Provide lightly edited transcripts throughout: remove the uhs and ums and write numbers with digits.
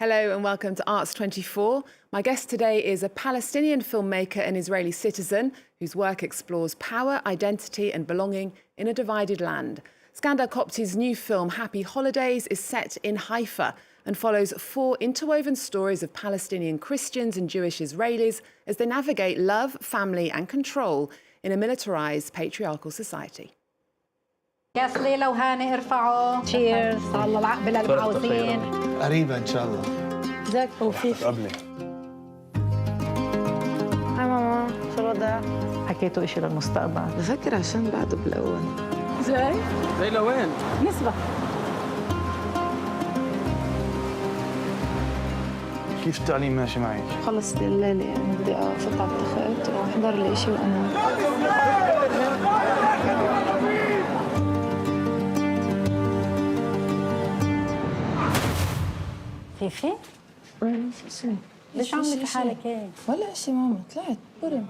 Hello and welcome to Arts 24. My guest today is a Palestinian filmmaker and Israeli citizen whose work explores power, identity and belonging in a divided land. Scandar Copti's new film, Happy Holidays, is set in Haifa and follows 4 interwoven stories of Palestinian Christians and Jewish Israelis as they navigate love, family and control in a militarized patriarchal society. يا سليلة وهاني ارفعوا تشيرز الله العقبة للمعوزين قريبا ان شاء الله. ازيك توفيق؟ قبلي هاي ماما شو الوضع؟ حكيتوا إشي للمستقبل بفكر عشان بعده بالأول. زي لوين؟ نسبة كيف التعليم ماشي معك؟ خلصت الليلة يعني بدي أفوت على التخت وأحضر لي إشي وأنام. فيفي؟ ليش عملتي حالك هيك؟ ولا شيء ماما طلعت برم.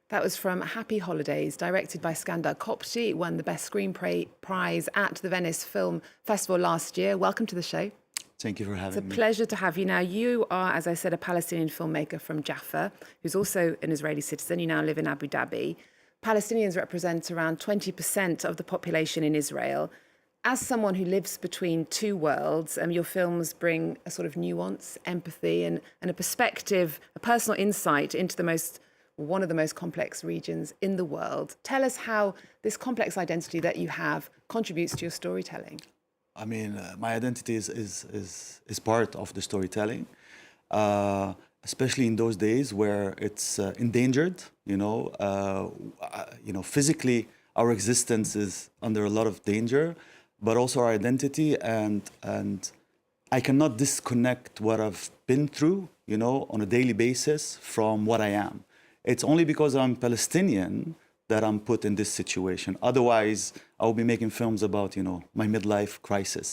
That was from Happy Holidays, directed by Scandar Copti. It won the Best Screenplay prize at the Venice Film Festival last year. Welcome to the show. Thank you for having me. It's a pleasure to have you. Now, you are, as I said, a Palestinian filmmaker from Jaffa, who's also an Israeli citizen. You now live in Abu Dhabi. Palestinians represent around 20% of the population in Israel. As someone who lives between two worlds, your films bring a sort of nuance, empathy, and a perspective, a personal insight into one of the most complex regions in the world. Tell us how this complex identity that you have contributes to your storytelling. I mean, my identity is part of the storytelling, especially in those days where it's endangered. Physically, our existence is under a lot of danger, but also our identity, and I cannot disconnect what I've been through, on a daily basis from what I am. It's only because I'm Palestinian that I'm put in this situation. Otherwise, I will be making films about, my midlife crisis.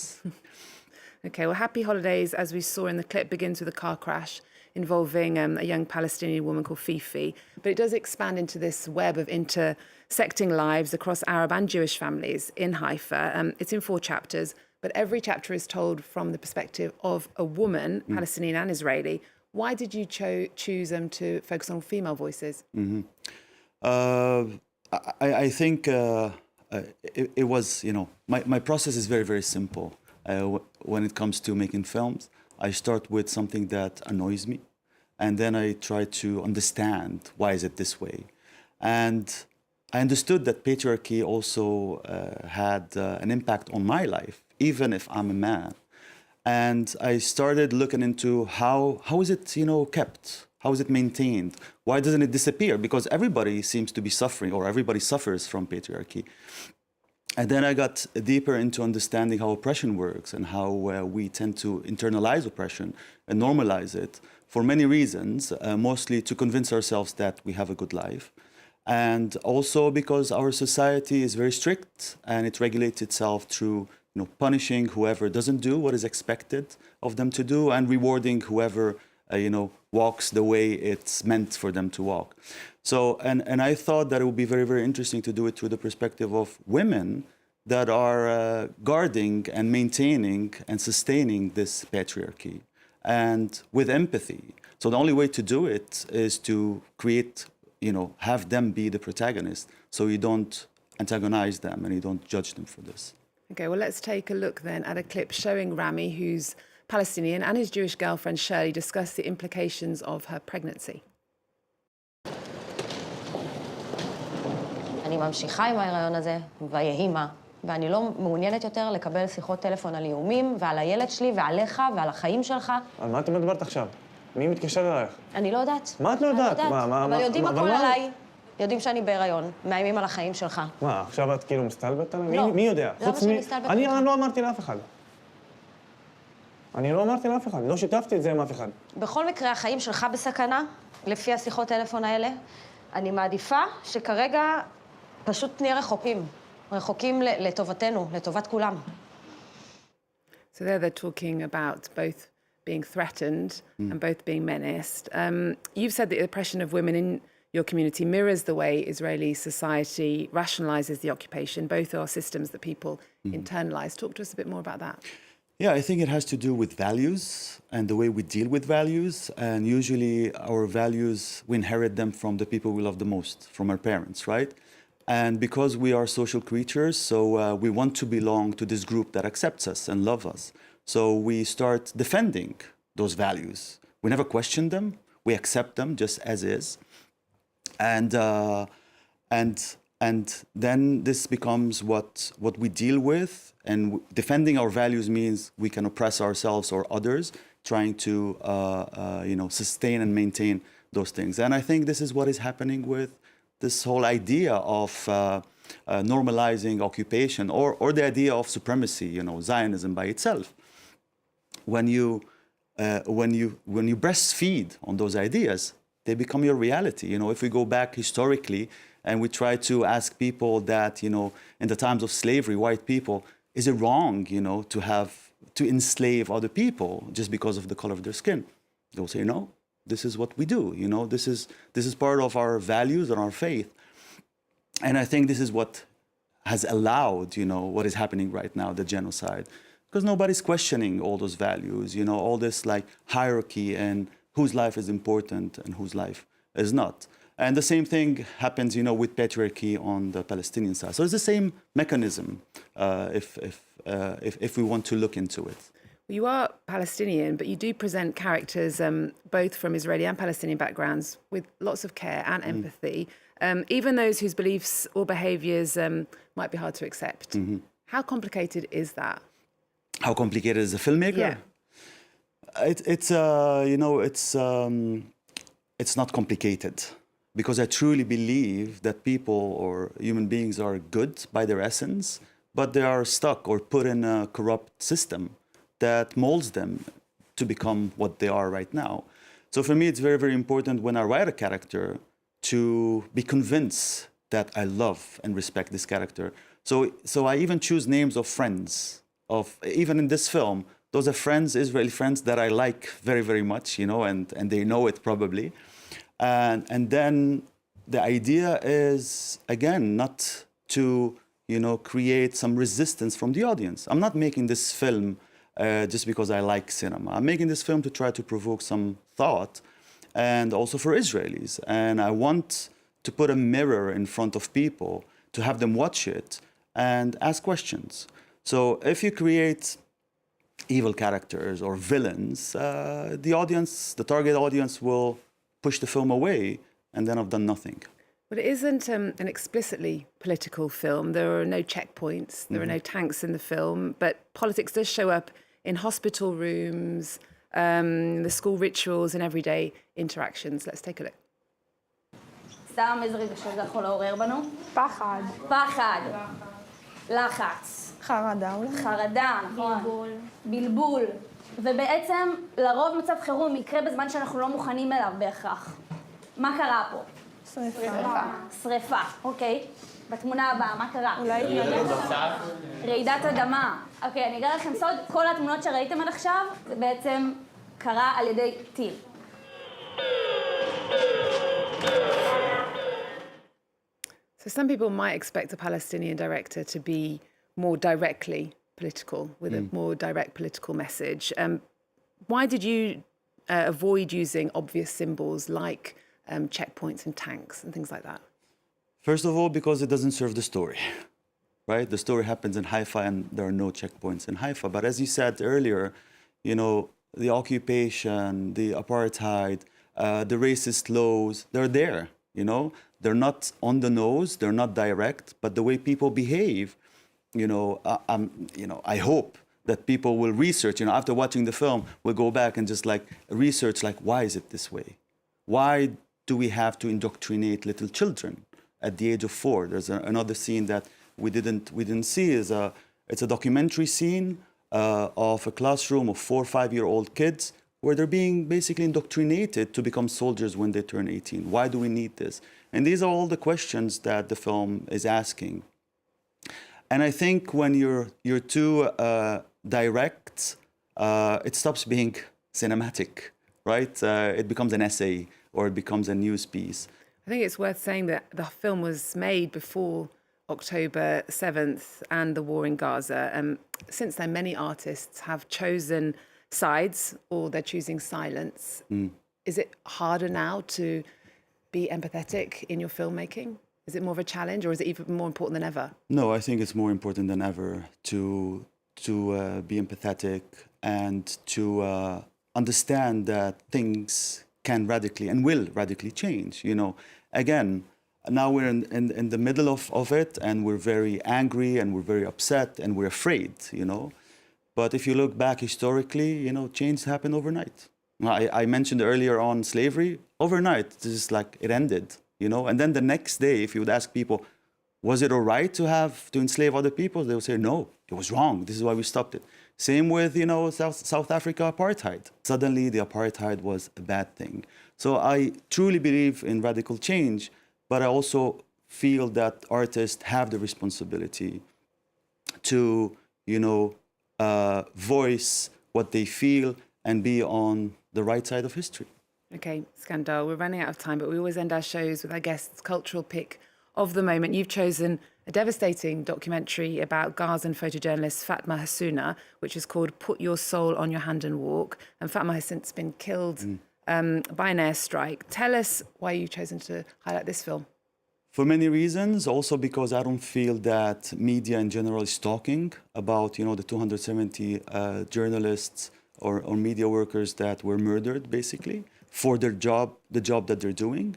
Okay, well, Happy Holidays, as we saw in the clip, begins with a car crash involving a young Palestinian woman called Fifi. But it does expand into this web of intersecting lives across Arab and Jewish families in Haifa. It's in 4 chapters, but every chapter is told from the perspective of a woman, Palestinian and Israeli. Why did you choose to focus on female voices? Mm-hmm. I think it was, my process is very, very simple. When it comes to making films, I start with something that annoys me, and then I try to understand why is it this way. And I understood that patriarchy also had an impact on my life, even if I'm a man. And I started looking into how is it, kept? How is it maintained? Why doesn't it disappear? Because everybody seems to be suffering, or everybody suffers from patriarchy. And then I got deeper into understanding how oppression works and how we tend to internalize oppression and normalize it for many reasons, mostly to convince ourselves that we have a good life. And also because our society is very strict and it regulates itself through punishing whoever doesn't do what is expected of them to do and rewarding whoever walks the way it's meant for them to walk. So, and I thought that it would be very, very interesting to do it through the perspective of women that are guarding and maintaining and sustaining this patriarchy, and with empathy. So the only way to do it is to create, have them be the protagonists, so you don't antagonize them and you don't judge them for this. Okay, well, let's take a look then at a clip showing Rami, who's Palestinian, and his Jewish girlfriend Shirley discuss the implications of her pregnancy. אני ממשיכה עם ההיריון הזה, ויהי מה. ואני לא מעוניינת יותר לקבל שיחות טלפון על איומים, ועל הילד שלי, ועליך, ועל החיים שלך. על מה את מדברת עכשיו? מי מתקשר אלייך? אני לא יודעת. מה את לא יודעת? אבל יודעים הכל עליי. יודעים שאני בהיריון, מאיימים על החיים שלך. מה, עכשיו את כאילו מסתלבט עליי? לא. מי יודע? למה שאני מסתלבט? אני לא אמרתי לאף אחד. אני לא אמרתי לאף אחד, לא שיתפתי את זה עם אף אחד. בכל מקרה, החיים שלך בסכנה, לפי השיחות טלפון האלה. אני מעדיפה שכרגע פשוט נהיה רחוקים לטובתנו, לטובת כולם. So there they're talking about both being threatened and both being menaced. You've said that the oppression of women in your community mirrors the way Israeli society rationalizes the occupation. Both are systems that people internalize. Talk to us a bit more about that. Yeah, I think it has to do with values and the way we deal with values. And usually our values, we inherit them from the people we love the most, from our parents, right? And because we are social creatures, so we want to belong to this group that accepts us and loves us. So we start defending those values. We never question them. We accept them just as is. And then this becomes what we deal with. And defending our values means we can oppress ourselves or others, trying to sustain and maintain those things. And I think this is what is happening with this whole idea of normalizing occupation or the idea of supremacy, Zionism by itself. When you breastfeed on those ideas, they become your reality. If we go back historically and we try to ask people that, in the times of slavery, white people, is it wrong, to enslave other people just because of the color of their skin? They'll say, no, this is what we do. This is part of our values and our faith. And I think this is what has allowed, what is happening right now, the genocide. Because nobody's questioning all those values, all this like hierarchy and whose life is important and whose life is not. And the same thing happens, with patriarchy on the Palestinian side. So it's the same mechanism, if we want to look into it. You are Palestinian, but you do present characters both from Israeli and Palestinian backgrounds with lots of care and empathy, even those whose beliefs or behaviours might be hard to accept. Mm-hmm. How complicated is that? How complicated is a filmmaker? Yeah. It's not complicated, because I truly believe that people or human beings are good by their essence, but they are stuck or put in a corrupt system that molds them to become what they are right now. So for me, it's very, very important when I write a character to be convinced that I love and respect this character. So I even choose names of friends. Even in this film, those are friends, Israeli friends that I like very, very much, and they know it probably. And then the idea is, again, not to, create some resistance from the audience. I'm not making this film just because I like cinema. I'm making this film to try to provoke some thought, and also for Israelis. And I want to put a mirror in front of people, to have them watch it and ask questions. So if you create evil characters or villains, the target audience will push the film away, and then I've done nothing. But it isn't an explicitly political film. There are no checkpoints, there are no tanks in the film, but politics does show up in hospital rooms, the school rituals and everyday interactions. Let's take a look. סתם איזה רגשות זה יכול לעורר בנו? פחד. פחד. לחץ. חרדה אולי. חרדה, נכון. בלבול. ובעצם לרוב מצב חירום יקרה בזמן שאנחנו לא מוכנים אליו בהכרח. מה קרה פה? שריפה. שריפה, אוקיי. בתמונה הבאה, מה קרה? אולי רעידת אדמה. אוקיי, אני אגלה לכם סוד, כל התמונות שראיתם עד עכשיו, זה בעצם קרה על ידי טיל. So some people might expect a Palestinian director to be more directly political, with a more direct political message. Why did you avoid using obvious symbols like checkpoints and tanks and things like that? First of all, because it doesn't serve the story, right? The story happens in Haifa and there are no checkpoints in Haifa. But as you said earlier, the occupation, the apartheid, the racist laws, they're there, They're not on the nose, they're not direct, but the way people behave, I hope that people will research, after watching the film, will go back and just research, why is it this way? Why do we have to indoctrinate little children at the age of 4? There's another scene that we didn't see. It's a documentary scene of a classroom of 4 or 5-year-old kids where they're being basically indoctrinated to become soldiers when they turn 18. Why do we need this? And these are all the questions that the film is asking. And I think when you're too direct, it stops being cinematic, right? It becomes an essay or it becomes a news piece. I think it's worth saying that the film was made before October 7th and the war in Gaza. Since then, many artists have chosen sides or they're choosing silence. Is it harder now to be empathetic in your filmmaking? Is it more of a challenge, or is it even more important than ever? No, I think it's more important than ever to be empathetic and to understand that things can radically and will radically change. You know, again, now we're in the middle of it, and we're very angry and we're very upset and we're afraid, you know. But if you look back historically, you know, change happened overnight. I mentioned earlier on slavery. Overnight, this is like it ended, you know. And then the next day, if you would ask people, was it all right to enslave other people? They would say, no, it was wrong. This is why we stopped it. Same with, you know, South Africa apartheid. Suddenly, the apartheid was a bad thing. So I truly believe in radical change, but I also feel that artists have the responsibility to, you know, voice what they feel and be on the right side of history. Okay, Scandar, we're running out of time, but we always end our shows with our guests' cultural pick of the moment. You've chosen a devastating documentary about Gazan photojournalist Fatma Hassouna, which is called Put Your Soul on Your Hand and Walk. And Fatma has since been killed by an airstrike. Tell us why you've chosen to highlight this film. For many reasons, also because I don't feel that media in general is talking about, you know, the 270 journalists or media workers that were murdered, basically, for their job, the job that they're doing.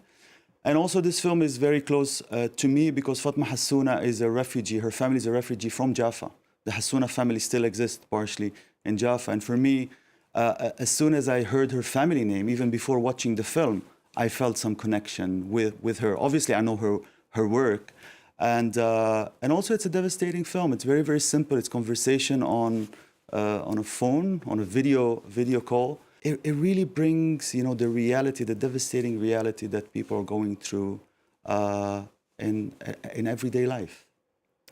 And also this film is very close to me because Fatma Hassouna is a refugee. Her family is a refugee from Jaffa. The Hassouna family still exists partially in Jaffa. And for me, as soon as I heard her family name, even before watching the film, I felt some connection with her. Obviously, I know her work. And also it's a devastating film. It's very, very simple. It's conversation on a phone, on a video call. It really brings, you know, the reality, the devastating reality that people are going through in everyday life.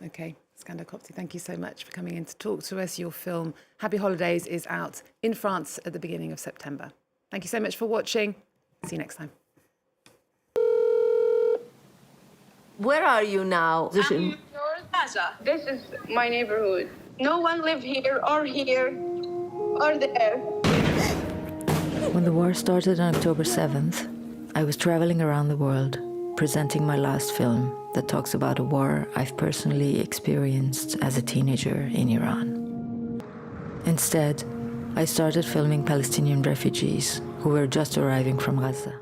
Okay, Scandar Copti, thank you so much for coming in to talk to us. Your film, Happy Holidays, is out in France at the beginning of September. Thank you so much for watching. See you next time. Where are you now? I'm Gaza. This is my neighborhood. No one live here or there. When the war started on October 7th, I was traveling around the world, presenting my last film that talks about a war I've personally experienced as a teenager in Iran. Instead, I started filming Palestinian refugees who were just arriving from Gaza.